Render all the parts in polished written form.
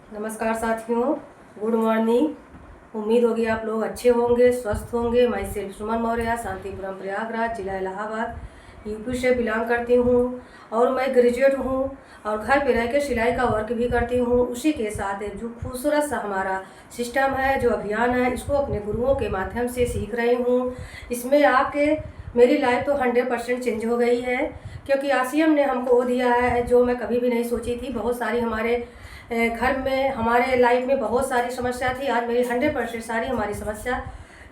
नमस्कार साथियों, good morning. उम्मीद होगी आप लोग अच्छे होंगे, स्वस्थ होंगे। मैं सेल्फ सुमन मौर्य, शांतिपुरम प्रयागराज, जिला इलाहाबाद, यूपी से बिलोंग करती हूँ और मैं ग्रेजुएट हूँ और घर पे रह के सिलाई का वर्क भी करती हूँ। उसी के साथ एक जो खूबसूरत सा हमारा सिस्टम है, जो अभियान है, इसको अपने गुरुओं के माध्यम से सीख रही हूँ। इसमें आके मेरी लाइफ तो 100% चेंज हो गई है, क्योंकि आसियम ने हमको वो दिया है जो मैं कभी भी नहीं सोची थी। बहुत सारी हमारे घर में, हमारे लाइफ में बहुत सारी समस्या थी। आज मेरी 100% सारी हमारी समस्या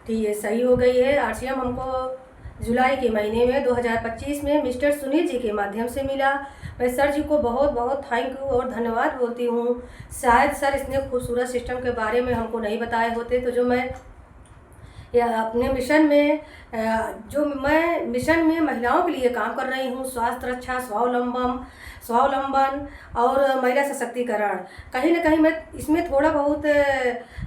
थी ये सही हो गई है। आरसीएम हमको जुलाई के महीने में 2025 में मिस्टर सुनील जी के माध्यम से मिला। मैं सर जी को बहुत बहुत थैंक यू और धन्यवाद बोलती हूँ। शायद सर इतने खूबसूरत सिस्टम के बारे में हमको नहीं बताए होते तो जो मैं या अपने मिशन में जो मैं मिशन में महिलाओं के लिए काम कर रही हूँ, स्वास्थ्य रक्षा, स्वावलंबन और महिला सशक्तिकरण, कहीं ना कहीं मैं इसमें थोड़ा बहुत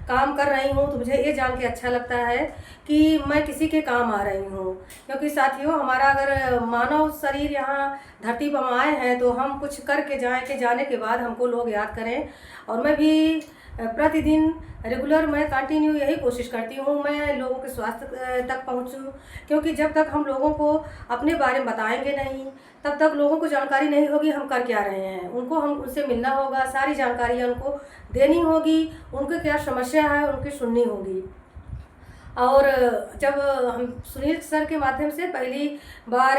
काम कर रही हूँ। तो मुझे ये जान के अच्छा लगता है कि मैं किसी के काम आ रही हूँ। क्योंकि साथियों, हमारा अगर मानव शरीर यहाँ धरती पर हम आए हैं तो हम कुछ करके जाने के बाद हमको लोग याद करें। और मैं भी प्रतिदिन रेगुलर मैं कंटिन्यू यही कोशिश करती हूँ मैं लोगों के स्वास्थ्य तक पहुँचूँ। क्योंकि जब तक हम लोगों को अपने बारे में बताएंगे नहीं, तब तक लोगों को जानकारी नहीं होगी हम कर क्या रहे हैं। उनको हम उनसे मिलना होगा, सारी जानकारी उनको देनी होगी, उनकी क्या समस्या है उनकी सुननी होगी। और जब हम सुनील सर के माध्यम से पहली बार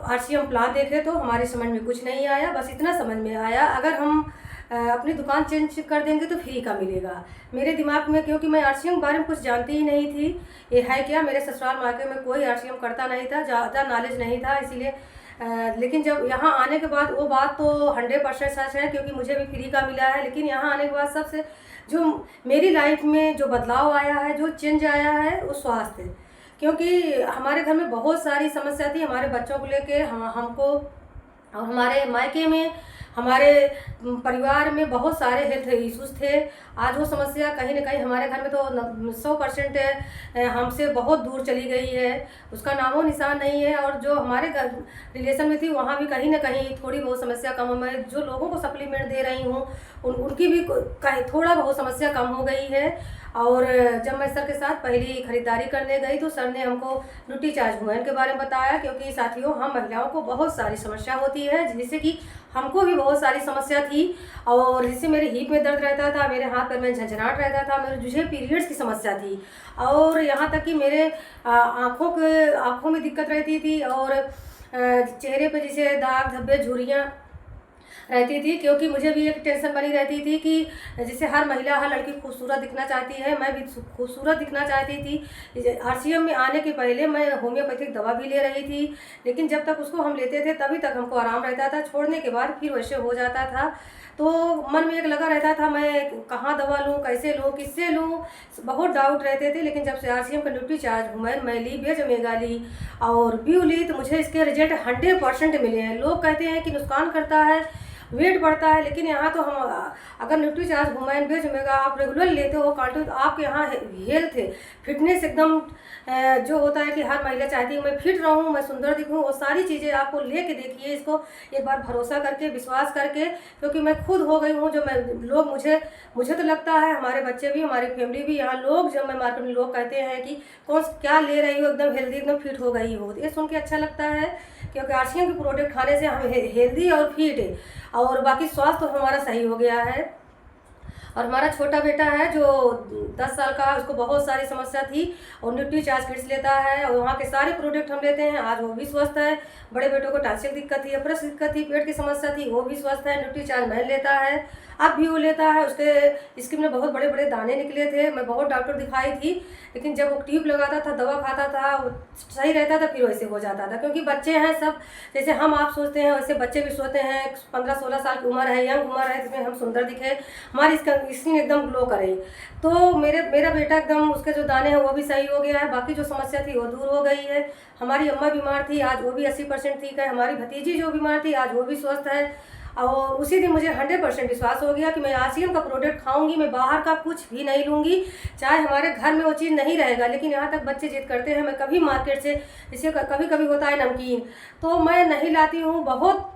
आरसीएम प्लान देखे तो हमारे समझ में कुछ नहीं आया। बस इतना समझ में आया, अगर हम अपनी दुकान चेंज कर देंगे तो फ्री का मिलेगा। मेरे दिमाग में, क्योंकि मैं आरसीएम के बारे में कुछ जानती ही नहीं थी, ये है क्या, मेरे ससुराल मायके में कोई आरसीएम करता नहीं था, ज़्यादा नॉलेज नहीं था, इसीलिए लेकिन जब यहाँ आने के बाद वो बात तो 100% सच है, क्योंकि मुझे भी फ्री का मिला है। लेकिन यहाँ आने के बाद सबसे जो मेरी लाइफ में जो बदलाव आया है, जो चेंज आया है, वो स्वास्थ्य है। क्योंकि हमारे घर में बहुत सारी समस्या थी हमारे बच्चों को लेके, हमको और हमारे मायके में, हमारे परिवार में बहुत सारे हेल्थ इश्यूज थे। आज वो समस्या कहीं ना कहीं हमारे घर में तो 100% हमसे बहुत दूर चली गई है, उसका नामो निशान नहीं है। और जो हमारे घर रिलेशन में थी वहाँ भी कहीं ना कहीं थोड़ी बहुत समस्या कम है। जो लोगों को सप्लीमेंट दे रही हूँ उनकी भी कहीं थोड़ा बहुत समस्या कम हो गई है। और जब मैं सर के साथ पहली खरीदारी करने गई तो सर ने हमको न्यूट्रीचार्ज वुमेन के बारे में बताया। क्योंकि साथियों, हम महिलाओं को बहुत सारी समस्या होती है, जैसे कि हमको भी बहुत सारी समस्या थी। और जैसे मेरे हिप में दर्द रहता था, मेरे हाथ पैर में झंझनाहट रहता था, मेरे मुझे पीरियड्स की समस्या थी, और यहाँ तक कि मेरे आँखों में दिक्कत रहती थी, और चेहरे पे जैसे दाग धब्बे झुर्रियाँ रहती थी। क्योंकि मुझे भी एक टेंशन बनी रहती थी कि जैसे हर महिला, हर लड़की खूबसूरत दिखना चाहती है, मैं भी खूबसूरत दिखना चाहती थी। आरसीएम में आने के पहले मैं होम्योपैथिक दवा भी ले रही थी, लेकिन जब तक उसको हम लेते थे तभी तक हमको आराम रहता था, छोड़ने के बाद फिर वैसे हो जाता था। तो मन में एक लगा रहता था मैं कहाँ दवा लूँ, कैसे लूँ, किससे लूँ, बहुत डाउट रहते थे। लेकिन जब से आरसीएम का न्यूट्रीचार्ज वुमेन मैं ली, बेज ओमेगा ली और ब्यू ली, तो मुझे इसके रिजल्ट 100% मिले हैं। लोग कहते हैं कि नुकसान करता है, वेट बढ़ता है, लेकिन यहाँ तो हम अगर न्यूट्रीचार्ज वुमेन बेज ओमेगा आप रेगुलर लेते हो कंटिन्यू, तो आपके यहाँ हेल्थ फिटनेस एकदम जो होता है कि हर महिला चाहती है मैं फिट रहूँ, मैं सुंदर दिखूँ, वो सारी चीज़ें आपको लेके देखिए इसको एक बार भरोसा करके, विश्वास करके। क्योंकि मैं खुद हो गई हूँ, जो मैं लोग मुझे तो लगता है, हमारे बच्चे भी, हमारी फैमिली भी, यहाँ लोग जब मैं मार्केट में लोग कहते हैं कि कौन क्या ले रही हो, एकदम हेल्दी, एकदम फिट हो गई हो, तो ये सुन के अच्छा लगता है। क्योंकि आरसीएम के प्रोडक्ट खाने से हम हेल्दी और फिट है, और बाकी स्वास्थ्य तो हमारा सही हो गया है। और हमारा छोटा बेटा है जो 10 साल का, उसको बहुत सारी समस्या थी और न्यूट्रीचार्ज किट्स लेता है और वहाँ के सारे प्रोडक्ट हम लेते हैं, आज वो भी स्वस्थ है। बड़े बेटों को टांसिल दिक्कत थी, अपरस दिक्कत थी, पेट की समस्या थी, वो भी स्वस्थ है, न्यूट्रीचार्ज मैं लेता है, अब भी वो लेता है। उसके स्किन में बहुत बड़े बड़े दाने निकले थे, मैं बहुत डॉक्टर दिखाई थी, लेकिन जब वो ट्यूब लगाता था, दवा खाता था, वो सही रहता था, फिर वैसे हो जाता था। क्योंकि बच्चे हैं सब, जैसे हम आप सोचते हैं वैसे बच्चे भी सोचते हैं। 15-16 साल की उम्र है, यंग उम्र है, जिसमें हम सुंदर दिखे, हमारी स्किन एकदम ग्लो करे। तो मेरा बेटा एकदम, उसके जो दाने हैं वो भी सही हो गया है, बाकी जो समस्या थी वो दूर हो गई है। हमारी अम्मा बीमार थी, आज वो भी 80% ठीक है। हमारी भतीजी जो बीमार थी, आज वो भी स्वस्थ है। और उसी दिन मुझे 100% विश्वास हो गया कि मैं आरसीएम का प्रोडक्ट खाऊंगी, मैं बाहर का कुछ भी नहीं लूँगी, चाहे हमारे घर में वो चीज़ नहीं रहेगा। लेकिन यहाँ तक बच्चे जिद करते हैं, मैं कभी मार्केट से, जैसे कभी कभी होता है नमकीन, तो मैं नहीं लाती हूँ। बहुत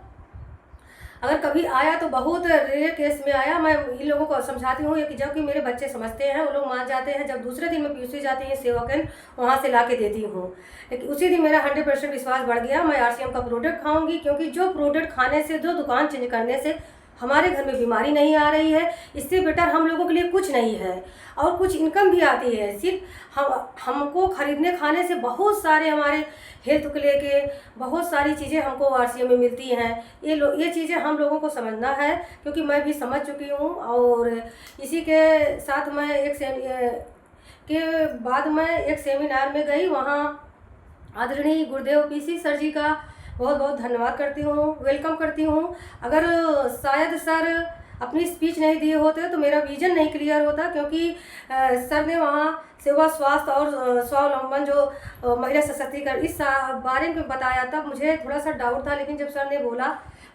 अगर कभी आया तो बहुत रेयर केस में आया। मैं इन लोगों को समझाती हूँ कि जब कि मेरे बच्चे समझते हैं, वो लोग मान जाते हैं। जब दूसरे दिन मैं पीयूसी जाती है सेवा केंद्र, वहाँ से ला के देती हूँ। लेकिन उसी दिन मेरा 100% विश्वास बढ़ गया। मैं आरसीएम का प्रोडक्ट खाऊंगी, क्योंकि जो प्रोडक्ट खाने से, जो दुकान चेंज करने से हमारे घर में बीमारी नहीं आ रही है। इससे बेटर हम लोगों के लिए कुछ नहीं है, और कुछ इनकम भी आती है। सिर्फ हमको खरीदने खाने से बहुत सारे हमारे हेल्थ को लेके बहुत सारी चीज़ें हमको आरसीएम में मिलती हैं। ये चीज़ें हम लोगों को समझना है, क्योंकि मैं भी समझ चुकी हूँ। और इसी के साथ मैं के बाद मैं एक सेमिनार में गई। वहाँ आदरणीय गुरुदेव पीसी सर जी का बहुत बहुत धन्यवाद करती हूँ, वेलकम करती हूँ। अगर शायद सर अपनी स्पीच नहीं दिए होते तो मेरा विजन नहीं क्लियर होता, क्योंकि सर ने वहाँ सेवा, स्वास्थ्य और स्वावलंबन, जो महिला सशक्तिकरण, इस बारे में बताया। तब मुझे थोड़ा सा डाउट था, लेकिन जब सर ने बोला,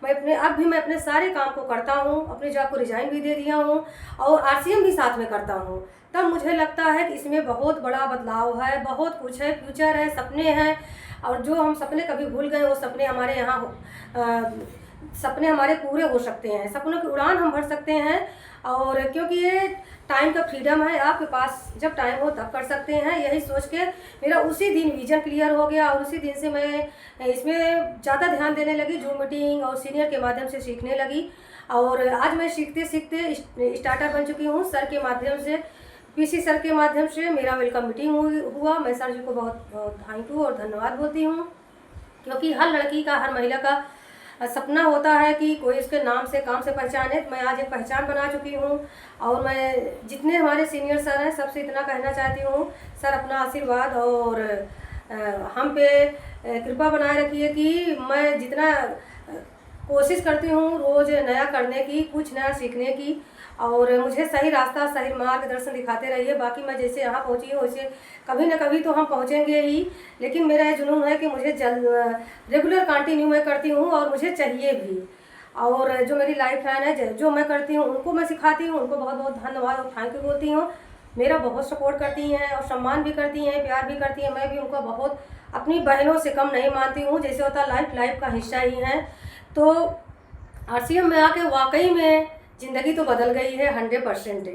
मैं अपने सारे काम को करता हूँ। अपनी जॉब को रिजाइन भी दे दिया हूँ और आरसीएम भी साथ में करता हूँ। तब मुझे लगता है कि इसमें बहुत बड़ा बदलाव है, बहुत कुछ है, फ्यूचर है, सपने हैं। और जो हम सपने कभी भूल गए, वो सपने हमारे सपने हमारे पूरे हो सकते हैं। सपनों की उड़ान हम भर सकते हैं। और क्योंकि ये टाइम का फ्रीडम है, आपके पास जब टाइम हो तब कर सकते हैं। यही सोच के मेरा उसी दिन विजन क्लियर हो गया, और उसी दिन से मैं इसमें ज़्यादा ध्यान देने लगी। जूम मीटिंग और सीनियर के माध्यम से सीखने लगी, और आज मैं सीखते सीखते स्टार्टर बन चुकी हूँ। सर के माध्यम से, पीसी सर के माध्यम से मेरा वेलकम मीटिंग हुआ। मैं सर जी को बहुत थैंक यू और धन्यवाद बोलती हूँ, क्योंकि हर लड़की का, हर महिला का सपना होता है कि कोई उसके नाम से, काम से पहचाने। मैं आज एक पहचान बना चुकी हूँ। और मैं जितने हमारे सीनियर सर हैं, सबसे इतना कहना चाहती हूँ, सर अपना आशीर्वाद और हम पे कृपा बनाए रखिए कि मैं जितना कोशिश करती हूँ रोज़ नया करने की, कुछ नया सीखने की, और मुझे सही रास्ता, सही मार्गदर्शन दिखाते रहिए। बाकी मैं जैसे यहाँ पहुँची हूँ, वैसे कभी न कभी तो हम पहुँचेंगे ही। लेकिन मेरा ये जुनून है कि मुझे रेगुलर कंटिन्यू मैं करती हूँ, और मुझे चाहिए भी। और जो मेरी लाइफ लाइन है, जो मैं करती हूँ, उनको मैं सिखाती हूँ। उनको बहुत बहुत धन्यवाद और थैंक यू बोलती हूँ। मेरा बहुत सपोर्ट करती हैं और सम्मान भी करती हैं, प्यार भी करती हैं। मैं भी उनको बहुत अपनी बहनों से कम नहीं मानती हूँ। जैसे होता लाइफ का हिस्सा ही है। तो आरसीएम में आके वाकई में ज़िंदगी तो बदल गई है 100%।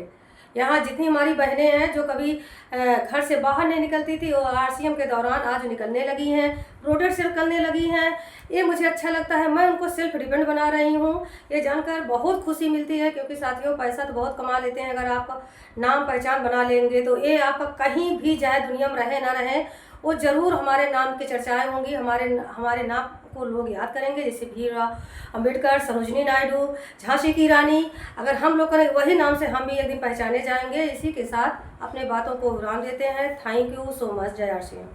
यहाँ जितनी हमारी बहनें हैं जो कभी घर से बाहर नहीं निकलती थी, वो आरसीएम के दौरान आज निकलने लगी हैं, प्रोडक्ट सेल करने लगी हैं। ये मुझे अच्छा लगता है। मैं उनको सेल्फ डिपेंड बना रही हूँ। ये जानकर बहुत खुशी मिलती है, क्योंकि साथियों, पैसा तो बहुत कमा लेते हैं। अगर आपका नाम पहचान बना लेंगे तो ये आपका कहीं भी चाहे दुनिया में रहे ना रहे, वो ज़रूर हमारे नाम की चर्चाएं होंगी। हमारे नाम को लोग याद करेंगे। जैसे भीमराव अम्बेडकर, सरोजिनी नायडू, झांसी की रानी। अगर हम लोग करें वही नाम से, हम भी एक दिन पहचाने जाएंगे। इसी के साथ अपने बातों को विराम देते हैं। Thank you so much. जय आरसीएम।